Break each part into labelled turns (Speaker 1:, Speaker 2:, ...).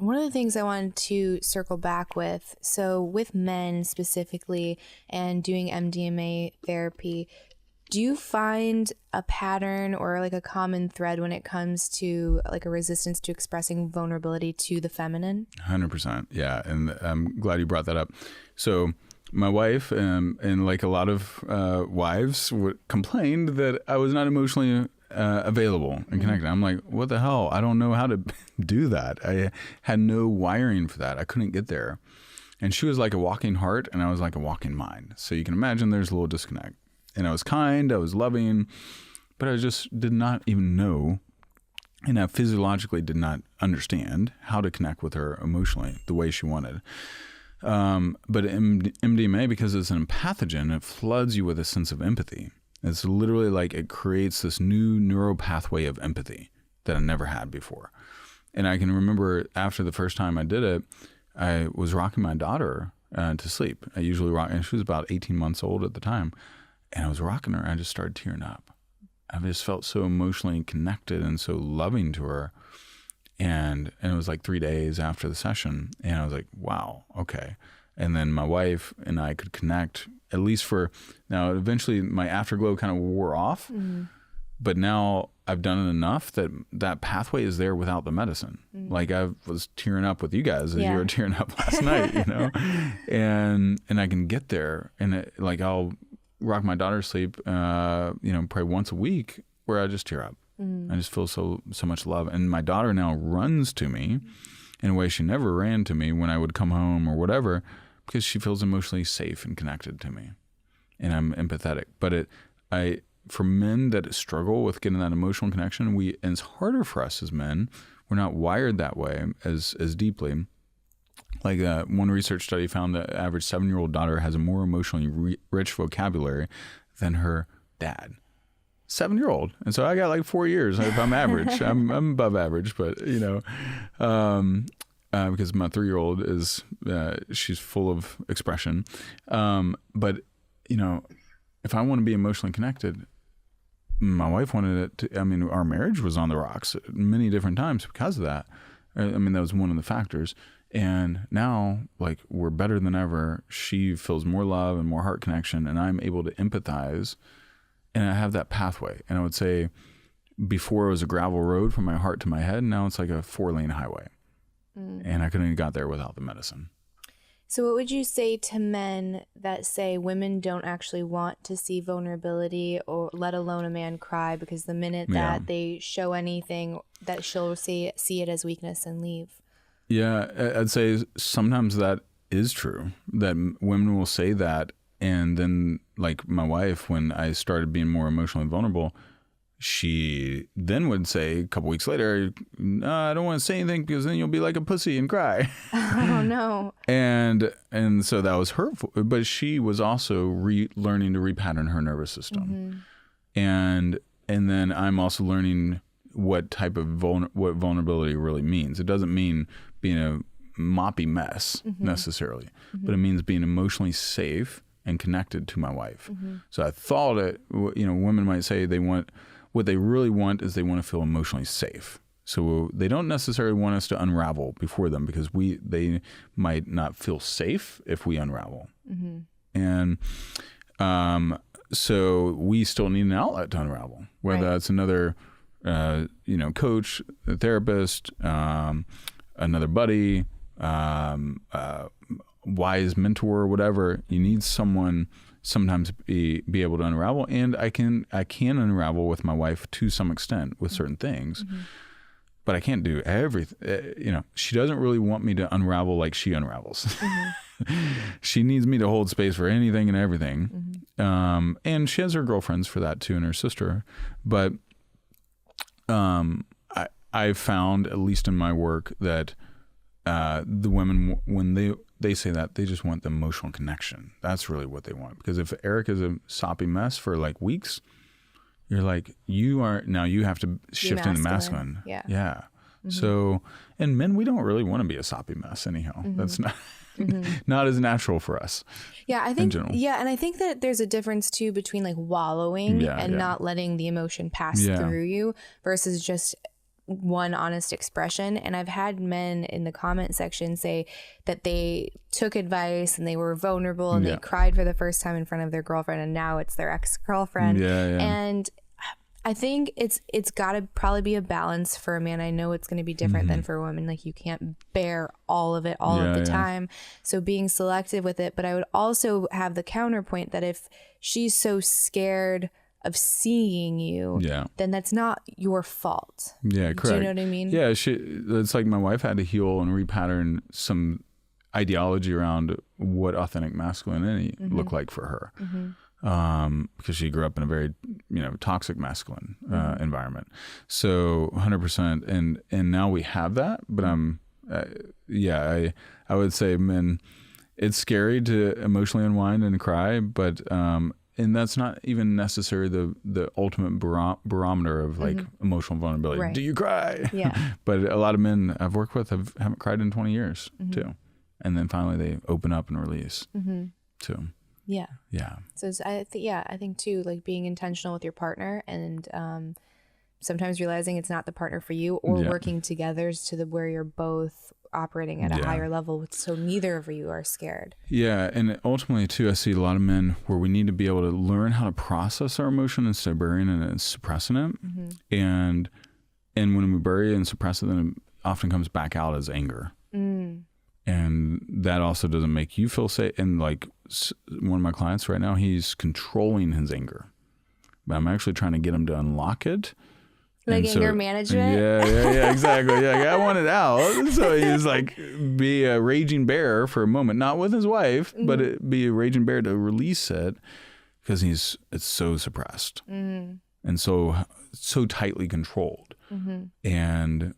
Speaker 1: One of the things I wanted to circle back with, so with men specifically and doing MDMA therapy, do you find a pattern or like a common thread when it comes to like a resistance to expressing vulnerability to the feminine?
Speaker 2: 100%. Yeah. And I'm glad you brought that up. So my wife and like a lot of wives complained that I was not emotionally available and connected. I'm like, what the hell? I don't know how to do that. I had no wiring for that. I couldn't get there. And she was like a walking heart and I was like a walking mind. So you can imagine there's a little disconnect. And I was kind, I was loving, but I just did not even know, and I physiologically did not understand how to connect with her emotionally the way she wanted. But MDMA, because it's an empathogen, it floods you with a sense of empathy. It's literally like it creates this new neural pathway of empathy that I never had before. And I can remember after the first time I did it, I was rocking my daughter to sleep. I usually rock, and she was about 18 months old at the time. And I was rocking her and I just started tearing up. I just felt so emotionally connected and so loving to her. And it was like 3 days after the session. And I was like, wow, okay. And then my wife and I could connect, at least for, now eventually my afterglow kind of wore off. Mm-hmm. But now I've done it enough that that pathway is there without the medicine. Mm-hmm. Like I was tearing up with you guys as you were tearing up last night, you know? And I can get there. And like I'll rock my daughter to sleep, probably once a week where I just tear up. Mm. I just feel so much love. And my daughter now runs to me in a way she never ran to me when I would come home or whatever, because she feels emotionally safe and connected to me. And I'm empathetic. But for men that struggle with getting that emotional connection, and it's harder for us as men. We're not wired that way as deeply. Like one research study found that the average 7-year-old daughter has a more emotionally rich vocabulary than her dad. 7-year-old. And so I got like 4 years if I'm average. I'm above average, but because my 3-year-old is, she's full of expression. But if I want to be emotionally connected, my wife wanted it to, our marriage was on the rocks many different times because of that. That was one of the factors. And now, like, we're better than ever. She feels more love and more heart connection, and I'm able to empathize, and I have that pathway. And I would say before it was a gravel road from my heart to my head, now it's like a 4-lane highway. And I couldn't have got there without the medicine.
Speaker 1: So what would you say to men that say women don't actually want to see vulnerability, or let alone a man cry, because the minute that they show anything, that she'll see it as weakness and leave?
Speaker 2: Yeah, I'd say sometimes that is true, that women will say that. And then like my wife, when I started being more emotionally vulnerable, she then would say a couple weeks later, no, I don't want to say anything because then you'll be like a pussy and cry.
Speaker 1: Oh, no.
Speaker 2: And so that was hurtful. But she was also learning to repattern her nervous system. Mm-hmm. And then I'm also learning what type of what vulnerability really means. It doesn't mean being a moppy mess necessarily, but it means being emotionally safe and connected to my wife. So I thought women might say what they really want is they want to feel emotionally safe. So they don't necessarily want us to unravel before them, because they might not feel safe if we unravel. And so we still need an outlet to unravel, whether that's another coach, a therapist, another buddy, wise mentor, whatever. You need someone sometimes be able to unravel, and I can unravel with my wife to some extent with certain things, but I can't do everything. She doesn't really want me to unravel like she unravels. She needs me to hold space for anything and everything, and she has her girlfriends for that too, and her sister, but I've found, at least in my work, that the women, when they say that, they just want the emotional connection. That's really what they want. Because if Eric is a soppy mess for like weeks, you're like, you have to shift into masculine. Yeah. Mm-hmm. So, and men, we don't really want to be a soppy mess anyhow. That's not not as natural for us.
Speaker 1: Yeah, I think. Yeah, and I think that there's a difference too between like wallowing and not letting the emotion pass through you versus just one honest expression. And I've had men in the comment section say that they took advice and they were vulnerable and they cried for the first time in front of their girlfriend, and now it's their ex-girlfriend. And I think it's got to probably be a balance for a man. I know it's going to be different than for a woman. Like, you can't bear all of it all of the time. So being selective with it. But I would also have the counterpoint that if she's so scared of seeing you, then that's not your fault. Yeah, correct. Do you know what I mean?
Speaker 2: Yeah, it's like my wife had to heal and repattern some ideology around what authentic masculinity looked like for her. Because she grew up in a very, toxic masculine environment. So 100%. And now we have that, but I would say, men, it's scary to emotionally unwind and cry, but, and that's not even necessarily the ultimate barometer of like emotional vulnerability. Right. Do you cry? Yeah. But a lot of men I've worked with haven't cried in 20 years too. And then finally they open up and release too.
Speaker 1: Yeah. Yeah. So I think too, like, being intentional with your partner, and sometimes realizing it's not the partner for you, or working together to where you're both operating at a higher level, so neither of you are scared. Yeah.
Speaker 2: And ultimately too, I see a lot of men where we need to be able to learn how to process our emotion instead of burying it and suppressing it. And when we bury it and suppress it, then it often comes back out as anger. And that also doesn't make you feel safe. And like one of my clients right now, he's controlling his anger, but I'm actually trying to get him to unlock it.
Speaker 1: Like anger management?
Speaker 2: Yeah, exactly. Yeah, I want it out. So he's like, be a raging bear for a moment, not with his wife, but be a raging bear to release it, because it's so suppressed and so tightly controlled. And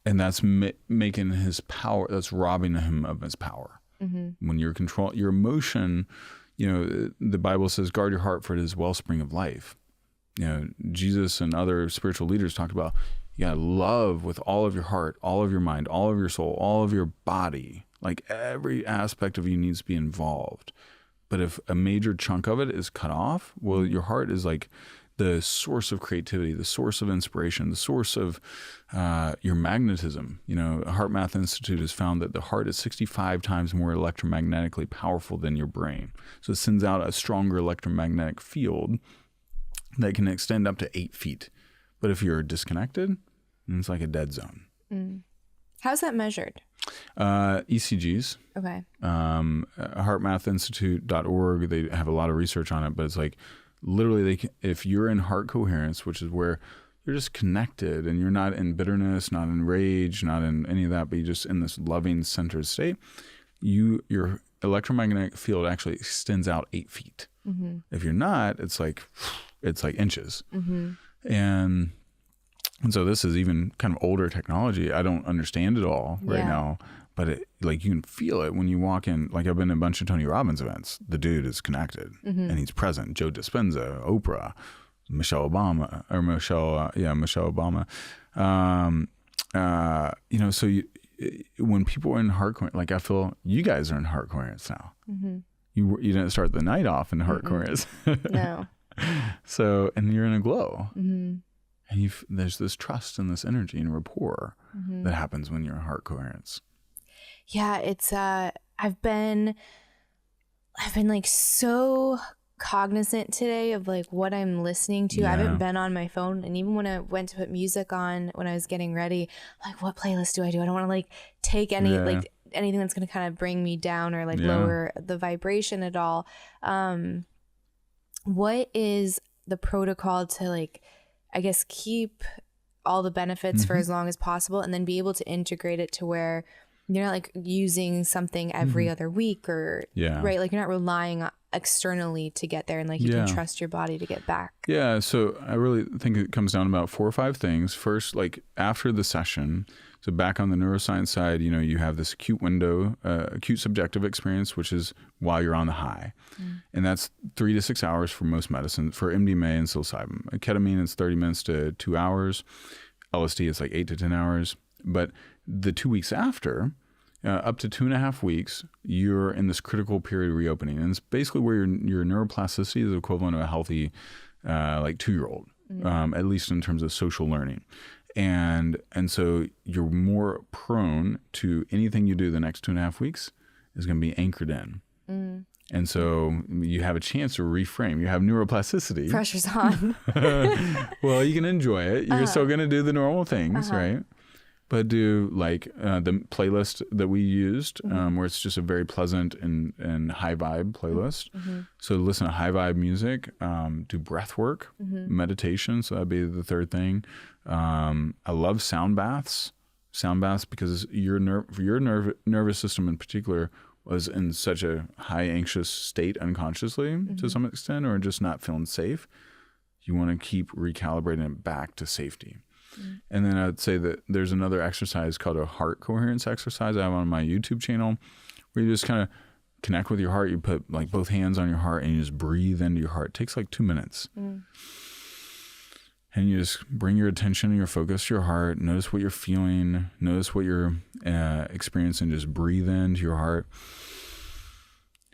Speaker 2: that's making his power, that's robbing him of his power. When you're your emotion, the Bible says, guard your heart, for it is wellspring of life. Jesus and other spiritual leaders talked about, you got to love with all of your heart, all of your mind, all of your soul, all of your body. Like, every aspect of you needs to be involved. But if a major chunk of it is cut off, well, your heart is like the source of creativity, the source of inspiration, the source of your magnetism. Heart Institute has found that the heart is 65 times more electromagnetically powerful than your brain. So it sends out a stronger electromagnetic field that can extend up to 8 feet. But if you're disconnected, it's like a dead zone.
Speaker 1: How's that measured?
Speaker 2: ECGs.
Speaker 1: Okay.
Speaker 2: HeartMathInstitute.org. They have a lot of research on it, but it's like, literally, if you're in heart coherence, which is where you're just connected and you're not in bitterness, not in rage, not in any of that, but you're just in this loving, centered state, your electromagnetic field actually extends out 8 feet. If you're not, it's like inches. And so this is even kind of older technology. I don't understand it all right now, but you can feel it when you walk in. Like, I've been to a bunch of Tony Robbins events. The dude is connected and he's present. Joe Dispenza, Oprah, Michelle Obama. So when people are in heart coherence, like, I feel you guys are in heart coherence now. You didn't start the night off in heart coherence.
Speaker 1: No.
Speaker 2: So, and you're in a glow. And there's this trust and this energy and rapport that happens when you're in heart coherence.
Speaker 1: Yeah, it's I've been like so cognizant today of like what I'm listening to. I haven't been on my phone, and even when I went to put music on when I was getting ready, like, what playlist do? I don't want to like take anything that's going to kind of bring me down or like lower the vibration at all. What is the protocol to, like, I guess, keep all the benefits for as long as possible, and then be able to integrate it to where you're not like using something every other week, or right? Like, you're not relying externally to get there, and like you can trust your body to get back.
Speaker 2: Yeah. So I really think it comes down to about 4 or 5 things. First, like, after the session, so back on the neuroscience side, you have this acute window, acute subjective experience, which is while you're on the high. And that's 3 to 6 hours for most medicine. For MDMA and psilocybin, ketamine is 30 minutes to 2 hours. LSD is like 8 to 10 hours. But the 2 weeks after, up to 2.5 weeks, you're in this critical period of reopening. And it's basically where your neuroplasticity is equivalent to a healthy, like 2-year-old, at least in terms of social learning. And so you're more prone to anything you do the next 2.5 weeks is going to be anchored in. And so you have a chance to reframe. You have neuroplasticity.
Speaker 1: Pressure's on.
Speaker 2: Well, you can enjoy it. You're still going to do the normal things, right? But do like the playlist that we used, where it's just a very pleasant and high vibe playlist. So listen to high vibe music, do breath work, meditation. So that'd be the third thing. I love sound baths. Sound baths because your nervous system in particular was in such a high anxious state unconsciously to some extent, or just not feeling safe. You want to keep recalibrating it back to safety. And then I'd say that there's another exercise called a heart coherence exercise I have on my YouTube channel, where you just kind of connect with your heart. You put like both hands on your heart and you just breathe into your heart. It takes like 2 minutes. And you just bring your attention and your focus to your heart. Notice what you're feeling. Notice what you're experiencing. Just breathe into your heart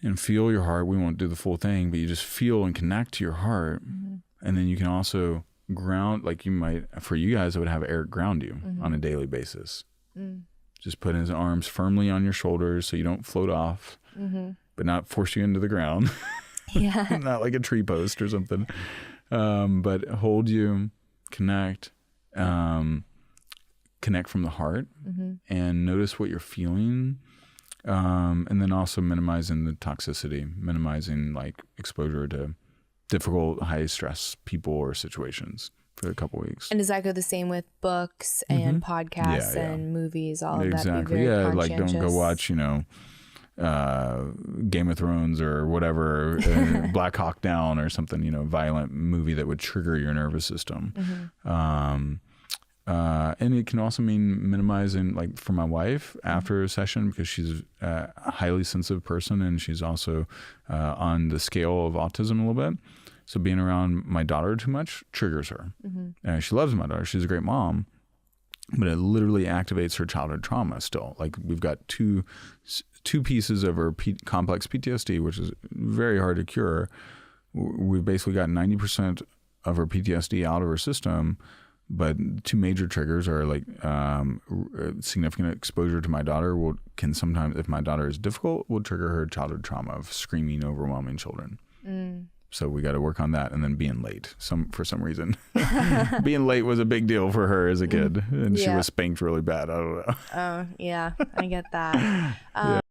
Speaker 2: and feel your heart. We won't do the full thing, but you just feel and connect to your heart. And then you can also ground, like you might, for you guys, I would have Eric ground you on a daily basis. Just put his arms firmly on your shoulders so you don't float off, but not force you into the ground. Not like a tree post or something. But hold you, connect from the heart and notice what you're feeling. And then also minimizing the toxicity, minimizing like exposure to difficult, high stress people or situations for a couple weeks.
Speaker 1: And does that go the same with books and podcasts and movies, all of that?
Speaker 2: Exactly. Yeah, like don't go watch, Game of Thrones or whatever, Black Hawk Down or something, violent movie that would trigger your nervous system. And it can also mean minimizing, like for my wife after a session, because she's a highly sensitive person and she's also on the scale of autism a little bit. So being around my daughter too much triggers her. She loves my daughter. She's a great mom, but it literally activates her childhood trauma still. Like we've got two pieces of her complex PTSD, which is very hard to cure. We've basically got 90% of her PTSD out of her system, but two major triggers are like significant exposure to my daughter can sometimes, if my daughter is difficult, will trigger her childhood trauma of screaming, overwhelming children. So we got to work on that. And then being late, for some reason. Being late was a big deal for her as a kid. And she was spanked really bad. I don't know.
Speaker 1: Oh, yeah. I get that.